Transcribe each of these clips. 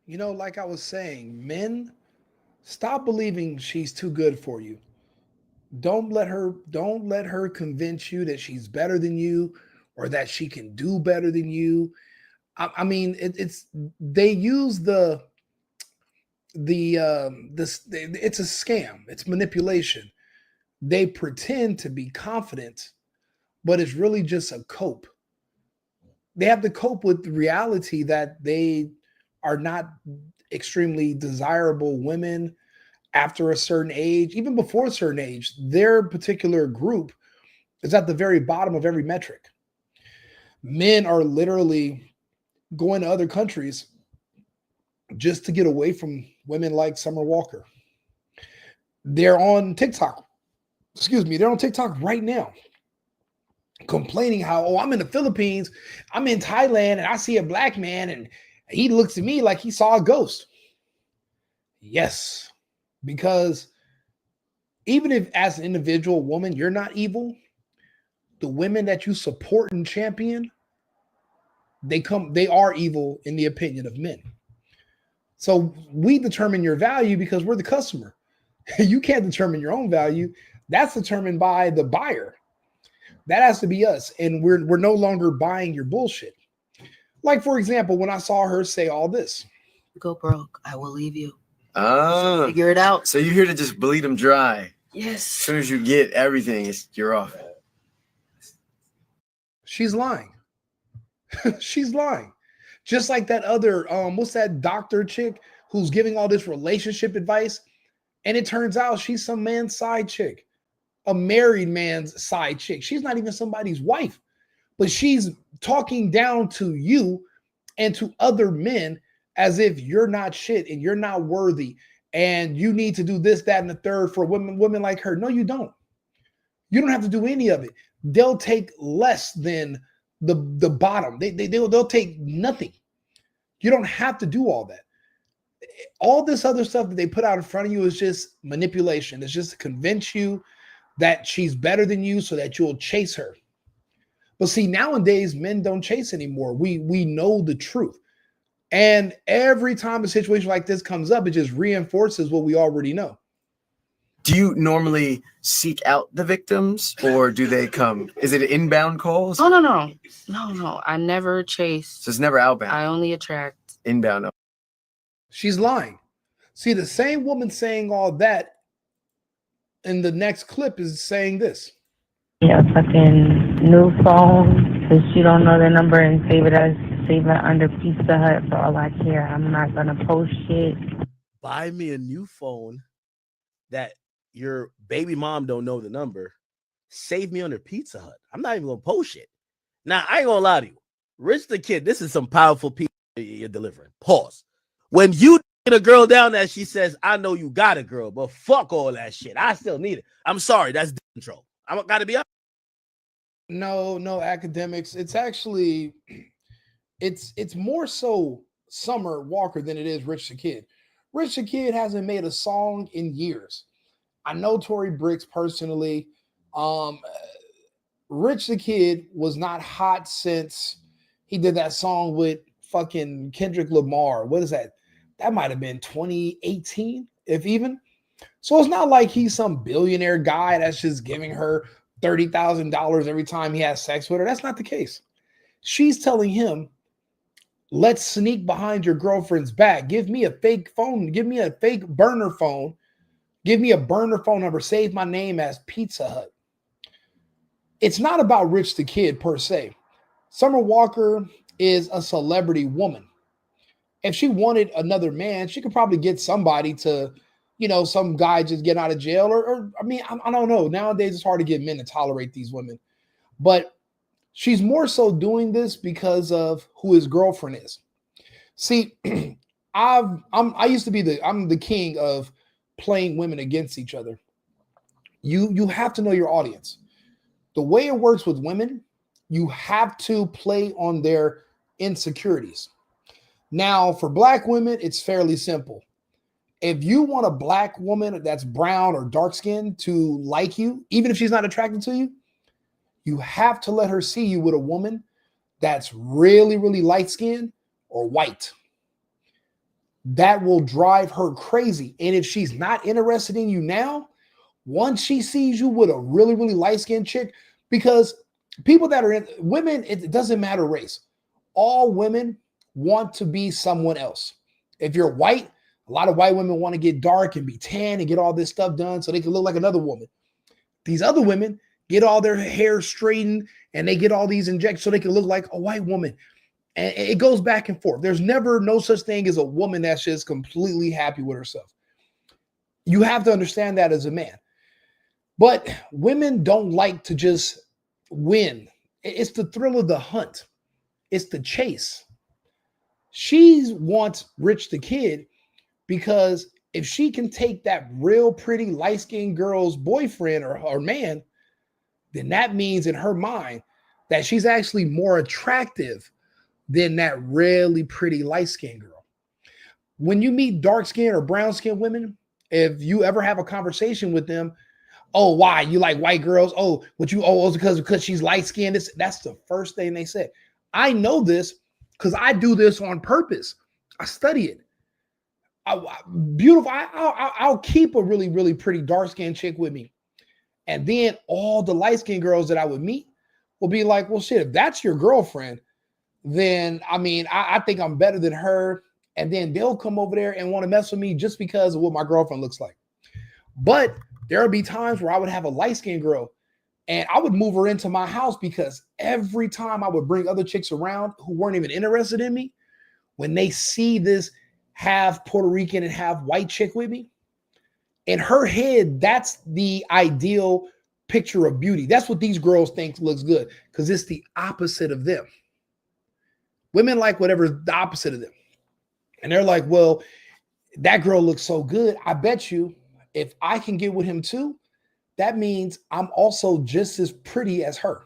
Like I was saying, men, stop believing she's too good for you. Don't let her convince you that she's better than you or that she can do better than you. I mean, it's they use it's a scam. It's manipulation. They pretend to be confident, but it's really just a cope. They have to cope with the reality that they are not extremely desirable women after a certain age, even before a certain age. Their particular group is at the very bottom of every metric. Men are literally going to other countries just to get away from women like Summer Walker. They're on TikTok. Excuse me, they're on TikTok right now complaining how, oh, I'm in the Philippines, I'm in Thailand, and I see a black man and he looks at me like he saw a ghost. Yes, because even if as an individual woman you're not evil, the women that you support and champion, they are evil in the opinion of men. So we determine your value because we're the customer. You can't determine your own value. That's determined by the buyer. That has to be us. And we're no longer buying your bullshit. Like, for example, when I saw her say all this. Go broke, I will leave you. Figure it out. So you're here to just bleed them dry. Yes. As soon as you get everything, you're off. She's lying. She's lying. Just like that other, what's that doctor chick who's giving all this relationship advice? And it turns out she's some man's side chick, a married man's side chick. She's not even somebody's wife, but she's talking down to you and to other men as if you're not shit and you're not worthy and you need to do this, that, and the third for women like her. No, you don't. You don't have to do any of it. They'll take less than the bottom. They'll take nothing. You don't have to do all that. All this other stuff that they put out in front of you is just manipulation. It's just to convince you that she's better than you so that you'll chase her. But see, nowadays, men don't chase anymore. We know the truth. And every time a situation like this comes up, it just reinforces what we already know. Do you normally seek out the victims or do they come? Is it inbound calls? Oh, no. I never chase. So it's never outbound. I only attract. Inbound. She's lying. See, the same woman saying all that in the next clip is saying this. Yeah, fucking new phone, because you don't know the number and save it under Pizza Hut for all I care. I'm not going to post shit. Buy me a new phone that your baby mom don't know the number. Save me under Pizza Hut. I'm not even going to post shit. Now, I ain't going to lie to you. Rich the Kid, this is some powerful people you're delivering. Pause. When you get a girl down there, she says, I know you got a girl, but fuck all that shit. I still need it. I'm sorry. That's control. I'm got to be up. No, Akademiks. It's actually, it's more so Summer Walker than it is Rich the Kid. Rich the Kid hasn't made a song in years. I know Tori Brixx personally. Rich the Kid was not hot since he did that song with fucking Kendrick Lamar. What is that? That might have been 2018, if even. So it's not like he's some billionaire guy that's just giving her $30,000 every time he has sex with her. That's not the case. She's telling him, let's sneak behind your girlfriend's back. Give me a fake phone. Give me a fake burner phone. Give me a burner phone number. Save my name as Pizza Hut. It's not about Rich the Kid per se. Summer Walker is a celebrity woman. If she wanted another man, she could probably get somebody to, some guy just getting out of jail. Or I don't know. Nowadays, it's hard to get men to tolerate these women. But she's more so doing this because of who his girlfriend is. See, I'm the king of playing women against each other. You have to know your audience. The way it works with women, you have to play on their insecurities. Now, for black women, it's fairly simple. If you want a black woman that's brown or dark skinned to like you, even if she's not attracted to you, you have to let her see you with a woman that's really, really light skinned or white. that will drive her crazy. And if she's not interested in you now, once she sees you with a really, really light-skinned chick, because people that are in women, it doesn't matter race. All women want to be someone else. If you're white, a lot of white women want to get dark and be tan and get all this stuff done so they can look like another woman. These other women get all their hair straightened and they get all these injections so they can look like a white woman. And it goes back and forth. There's never no such thing as a woman that's just completely happy with herself. You have to understand that as a man. But women don't like to just win. It's the thrill of the hunt. It's the chase. She wants Rich the Kid because if she can take that real pretty light-skinned girl's boyfriend or man, then that means in her mind that she's actually more attractive than that really pretty light-skinned girl. When you meet dark-skinned or brown-skinned women, if you ever have a conversation with them, oh, why? You like white girls? Oh, what you, oh, it's because she's light-skinned. That's the first thing they say. I know this because I do this on purpose. I study it. Beautiful. I'll keep a really, really pretty dark-skinned chick with me. And then all the light-skinned girls that I would meet will be like, well, shit, if that's your girlfriend, then, I mean, I think I'm better than her. And then they'll come over there and want to mess with me just because of what my girlfriend looks like. But there would be times where I would have a light-skinned girl and I would move her into my house because every time I would bring other chicks around who weren't even interested in me, when they see this half Puerto Rican and half white chick with me, in her head, that's the ideal picture of beauty. That's what these girls think looks good because it's the opposite of them. Women like whatever's the opposite of them. And they're like, well, that girl looks so good. I bet you if I can get with him too, that means I'm also just as pretty as her.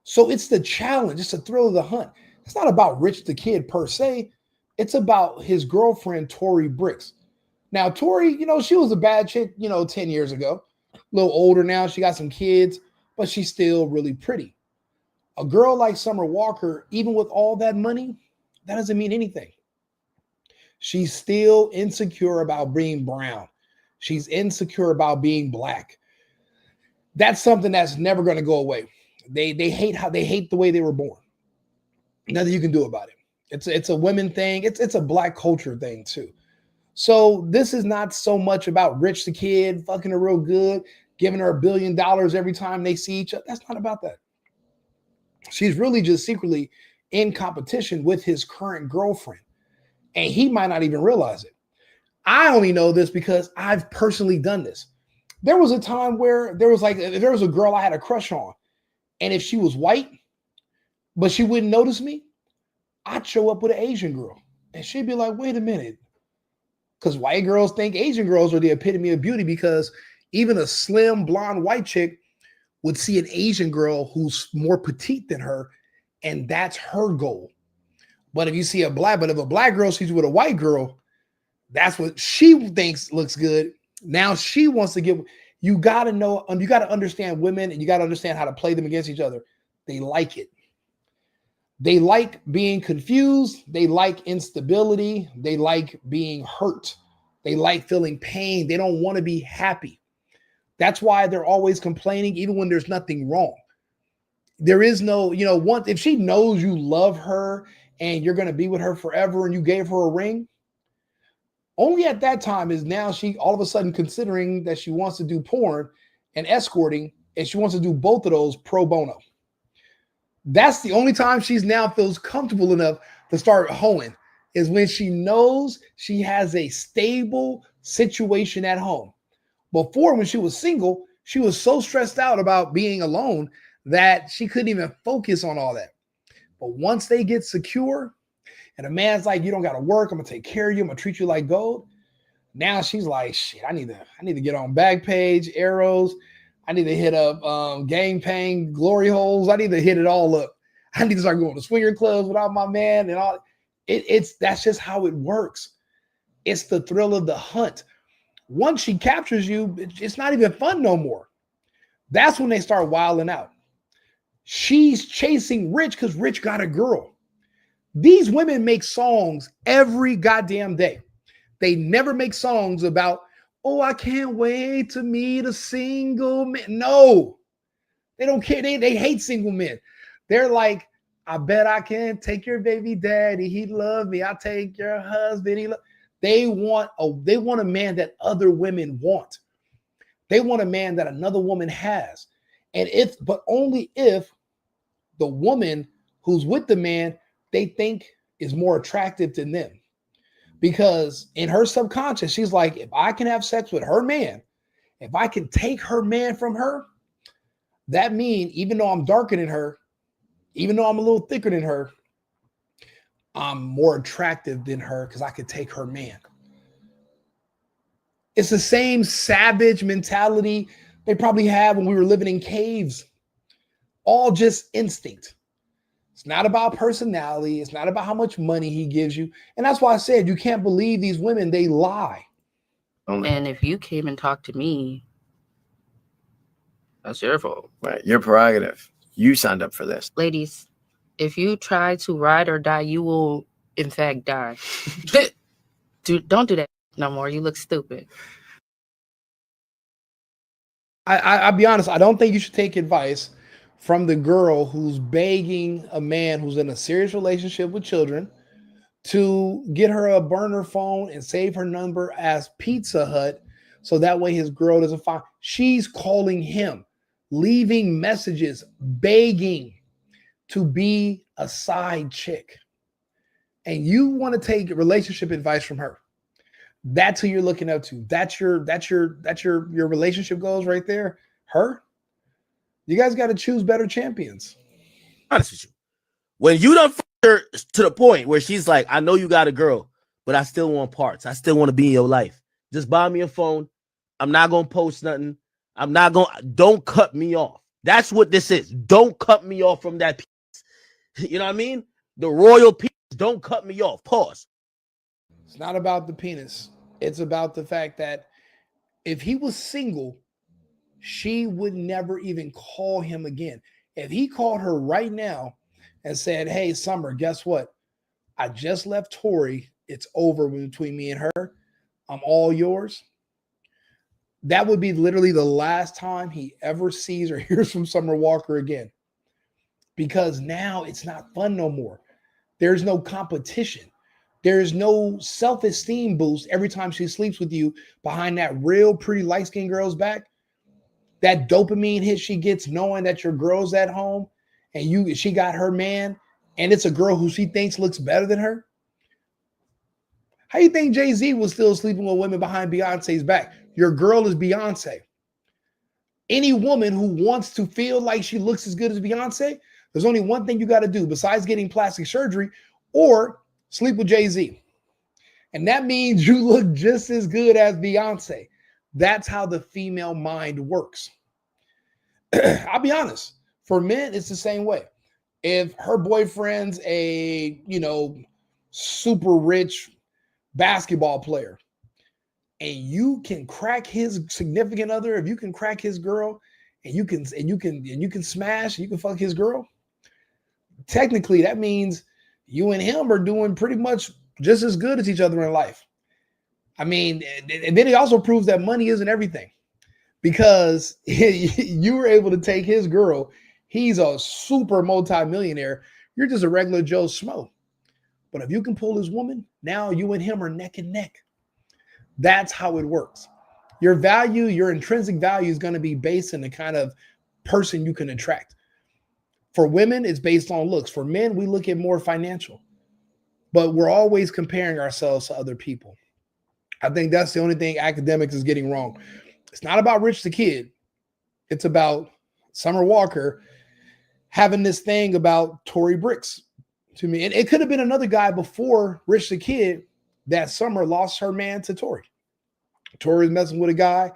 So it's the challenge. It's the thrill of the hunt. It's not about Rich the Kid per se. It's about his girlfriend, Tori Brixx. Now, Tori, she was a bad chick, 10 years ago. A little older now. She got some kids, but she's still really pretty. A girl like Summer Walker, even with all that money, that doesn't mean anything. She's still insecure about being brown. She's insecure about being black. That's something that's never going to go away. They hate the way they were born. Nothing you can do about it. It's a women thing. It's a black culture thing too. So this is not so much about Rich the Kid fucking her real good, giving her $1 billion every time they see each other. That's not about that. She's really just secretly in competition with his current girlfriend. And he might not even realize it. I only know this because I've personally done this. There was a time where there was a girl I had a crush on. And if she was white, but she wouldn't notice me, I'd show up with an Asian girl. And she'd be like, wait a minute. Because white girls think Asian girls are the epitome of beauty because even a slim, blonde, white chick would see an Asian girl who's more petite than her, and that's her goal. But if a black girl sees you with a white girl, that's what she thinks looks good. Now she wants to get, you got to know, you got to understand women and you got to understand how to play them against each other. They like it. They like being confused. They like instability. They like being hurt. They like feeling pain. They don't want to be happy. That's why they're always complaining, even when there's nothing wrong. There is no, if she knows you love her and you're going to be with her forever and you gave her a ring, only at that time is now she all of a sudden considering that she wants to do porn and escorting, and she wants to do both of those pro bono. That's the only time she's now feels comfortable enough to start hoeing, is when she knows she has a stable situation at home. Before, when she was single, she was so stressed out about being alone that she couldn't even focus on all that. But once they get secure and a man's like, you don't got to work, I'm going to take care of you, I'm going to treat you like gold. Now she's like, shit, I need to get on Backpage, Arrows. I need to hit up Gang Pang, Glory Holes. I need to hit it all up. I need to start going to swinger clubs without my man and all. That's just how it works. It's the thrill of the hunt. Once she captures you, it's not even fun no more. That's when they start wilding out. She's chasing Rich because Rich got a girl. These women make songs every goddamn day. They never make songs about, oh, I can't wait to meet a single man. No, they don't care. They hate single men. They're like, I bet I can take your baby daddy. He'd love me. I'll take your husband. They want a man that other women want. They want a man that another woman has. But only if the woman who's with the man they think is more attractive than them. Because in her subconscious, she's like, if I can have sex with her man, if I can take her man from her, that means even though I'm darker than her, even though I'm a little thicker than her, I'm more attractive than her because I could take her man. It's the same savage mentality they probably had when we were living in caves. All just instinct. It's not about personality. It's not about how much money he gives you. And that's why I said you can't believe these women. They lie. And if you came and talked to me, that's your fault. Right. Your prerogative. You signed up for this. Ladies, if you try to ride or die, you will, in fact, die. Don't do that no more. You look stupid. I'll be honest. I don't think you should take advice from the girl who's begging a man who's in a serious relationship with children to get her a burner phone and save her number as Pizza Hut so that way his girl doesn't find. She's calling him, leaving messages, begging to be a side chick. And you want to take relationship advice from her. That's who you're looking up to. That's your relationship goals right there. Her. You guys got to choose better champions. Honest with you. When you done her to the point where she's like, I know you got a girl, but I still want parts. I still want to be in your life. Just buy me a phone. I'm not going to post nothing. Don't cut me off. That's what this is. Don't cut me off from that piece. You know what I mean? The royal piece. Don't cut me off. Pause. It's not about the penis. It's about the fact that if he was single, she would never even call him again. If he called her right now and said, hey, Summer, guess what? I just left Tori. It's over between me and her. I'm all yours. That would be literally the last time he ever sees or hears from Summer Walker again. Because now it's not fun no more. There's no competition. There's no self-esteem boost every time she sleeps with you behind that real pretty light-skinned girl's back. That dopamine hit she gets knowing that your girl's at home and she got her man and it's a girl who she thinks looks better than her. How do you think Jay-Z was still sleeping with women behind Beyonce's back? Your girl is Beyonce. Any woman who wants to feel like she looks as good as Beyonce, there's only one thing you got to do besides getting plastic surgery or sleep with Jay-Z. And that means you look just as good as Beyonce. That's how the female mind works. I'll be honest. For men, it's the same way. If her boyfriend's a, super rich basketball player and you can crack his significant other, if you can crack his girl and you can smash, you can fuck his girl, technically that means you and him are doing pretty much just as good as each other in life. I mean, and then it also proves that money isn't everything because you were able to take his girl. He's a super multimillionaire. You're just a regular Joe Schmo. But if you can pull his woman, now you and him are neck and neck. That's how it works. Your value, your intrinsic value is going to be based on the kind of person you can attract. For women, it's based on looks. For men, we look at more financial. But we're always comparing ourselves to other people. I think that's the only thing Akademiks is getting wrong. It's not about Rich the Kid. It's about Summer Walker having this thing about Tori Brixx to me. And it could have been another guy before Rich the Kid that Summer lost her man to Tori. Tori was messing with a guy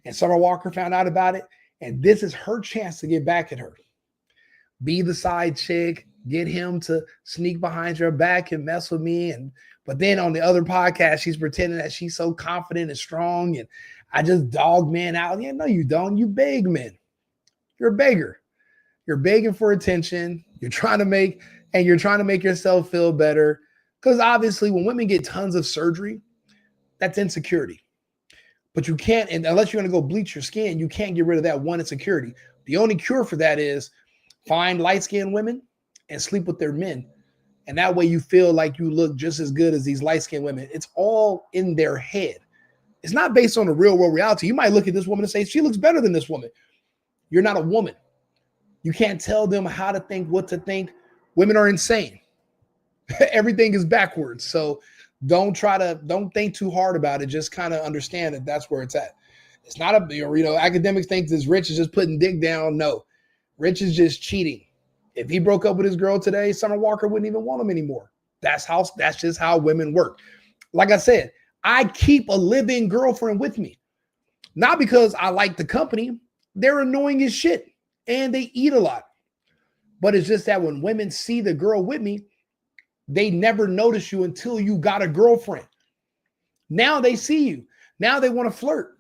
and Summer Walker found out about it. And this is her chance to get back at her. Be the side chick, get him to sneak behind your back and mess with me. But then on the other podcast, she's pretending that she's so confident and strong. And I just dog men out. Yeah, no, you don't. You beg men. You're a beggar. You're begging for attention. You're trying to make and you're trying to make yourself feel better. Because obviously, when women get tons of surgery, that's insecurity. But you can't, and unless you're going to go bleach your skin, you can't get rid of that one insecurity. The only cure for that is find light-skinned women and sleep with their men. And that way you feel like you look just as good as these light-skinned women. It's all in their head. It's not based on the real world reality. You might look at this woman and say, she looks better than this woman. You're not a woman. You can't tell them how to think, what to think. Women are insane. Everything is backwards. So don't think too hard about it. Just kind of understand that that's where it's at. It's not academics think this Rich is just putting dick down. No, Rich is just cheating. If he broke up with his girl today, Summer Walker wouldn't even want him anymore. That's just how women work. Like I said, I keep a live-in girlfriend with me. Not because I like the company. They're annoying as shit. And they eat a lot. But it's just that when women see the girl with me, they never notice you until you got a girlfriend. Now they see you. Now they want to flirt.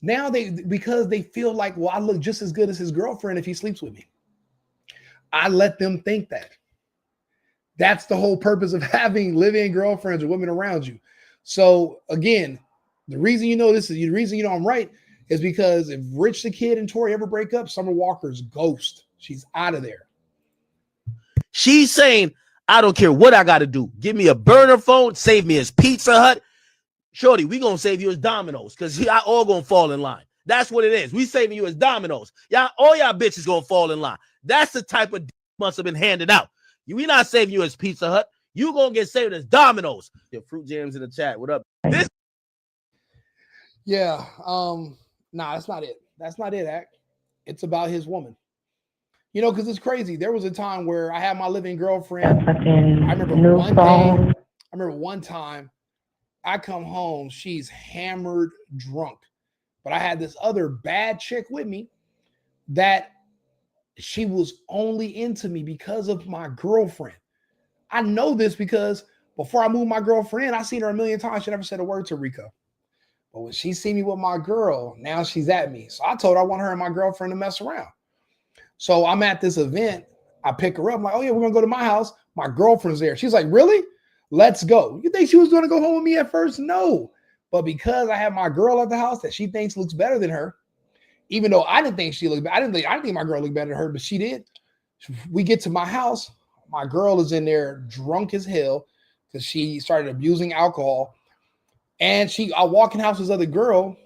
Now because they feel like, well, I look just as good as his girlfriend if he sleeps with me. I let them think that. That's the whole purpose of having live-in girlfriends or women around you. So again, the reason the reason you know I'm right is because if Rich the Kid and Tori ever break up, Summer Walker's ghost. She's out of there. She's saying, I don't care what I got to do. Give me a burner phone. Save me as Pizza Hut. Shorty, we going to save you as Domino's because y'all all going to fall in line. That's what it is. We saving you as Domino's. All y'all bitches going to fall in line. That's the type of must have been handed out. We not saving you as Pizza Hut. You going to get saved as Domino's. Your Fruit Jams in the chat. What up? Yeah. Nah, that's not it. That's not it, Ak. It's about his woman. Because it's crazy. There was a time where I had my living girlfriend. I remember one time I come home, she's hammered drunk. But I had this other bad chick with me that she was only into me because of my girlfriend. I know this because before I moved my girlfriend in, I seen her a million times. She never said a word to Rico. But when she see me with my girl, now she's at me. So I told her I want her and my girlfriend to mess around. So I'm at this event. I pick her up. I'm like, oh, yeah, we're going to go to my house. My girlfriend's there. She's like, really? Let's go. You think she was going to go home with me at first? No. But because I have my girl at the house that she thinks looks better than her, even though I didn't think she looked better, I didn't think my girl looked better than her, but she did. We get to my house. My girl is in there drunk as hell because she started abusing alcohol. And I walk in the house with this other girl,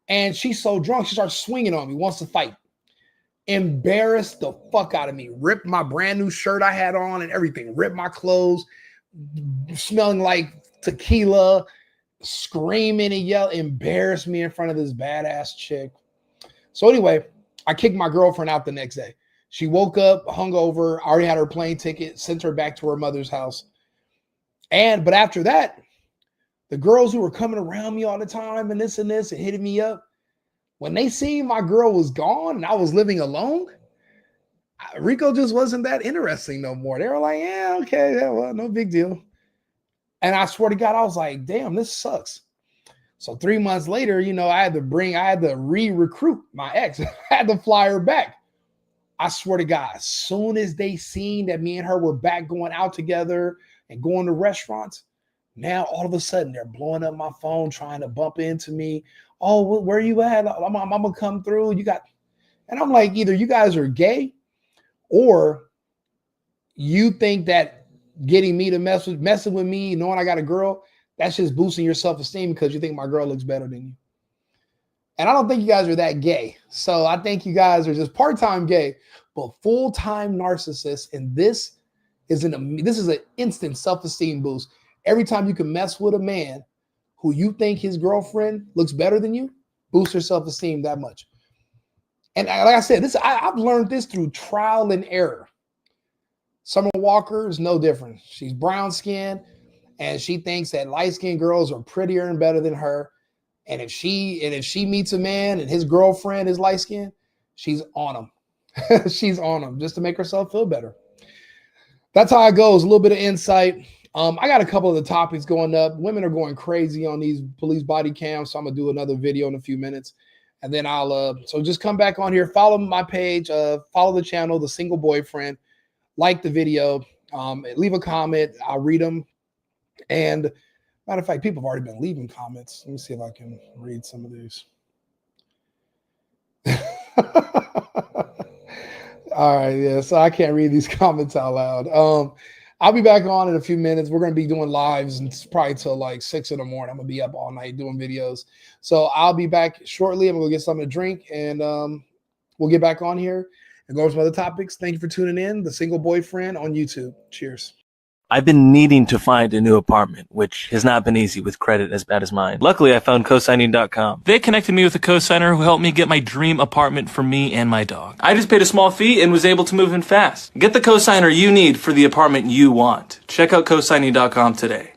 and she's so drunk, she starts swinging on me, wants to fight. Embarrassed the fuck out of me. Ripped my brand new shirt I had on and everything. Ripped my clothes, smelling like tequila, screaming and yelling. Embarrassed me in front of this badass chick. So anyway, I kicked my girlfriend out the next day. She woke up hungover. I already had her plane ticket, sent her back to her mother's house. But after that, the girls who were coming around me all the time and this and hitting me up, when they seen my girl was gone and I was living alone, Rico just wasn't that interesting no more. They were like, yeah, okay, yeah, well, no big deal. And I swear to God, I was like, damn, this sucks. So 3 months later, I had to re-recruit my ex. I had to fly her back. I swear to God, as soon as they seen that me and her were back going out together and going to restaurants, now all of a sudden they're blowing up my phone, trying to bump into me. Oh, where you at? I'm gonna come through. And I'm like, either you guys are gay or you think that getting me to messing with me, knowing I got a girl, that's just boosting your self-esteem because you think my girl looks better than you. And I don't think you guys are that gay. So I think you guys are just part-time gay, but full-time narcissists. And this is an instant self-esteem boost. Every time you can mess with a man who you think his girlfriend looks better than you, boost your self-esteem that much. And like I said, I've learned this through trial and error. Summer Walker is no different. She's brown skinned and she thinks that light-skinned girls are prettier and better than her. And if she meets a man and his girlfriend is light-skinned, she's on him. She's on him just to make herself feel better. That's how it goes. A little bit of insight. I got a couple of the topics going up. Women are going crazy on these police body cams, so I'm gonna do another video in a few minutes, and then I'll so just come back on here, follow my page, follow the channel, The Single Boyfriend, like the video, Leave a comment. I'll read them. And matter of fact, people have already been leaving comments. Let me see if I can read some of these. All right, yeah. So I can't read these comments out loud. I'll be back on in a few minutes. We're going to be doing lives and it's probably till like 6 in the morning. I'm going to be up all night doing videos. So I'll be back shortly. I'm going to get something to drink and we'll get back on here and go over some other topics. Thank you for tuning in. The Single Boyfriend on YouTube. Cheers. I've been needing to find a new apartment, which has not been easy with credit as bad as mine. Luckily, I found cosigning.com. They connected me with a cosigner who helped me get my dream apartment for me and my dog. I just paid a small fee and was able to move in fast. Get the cosigner you need for the apartment you want. Check out cosigning.com today.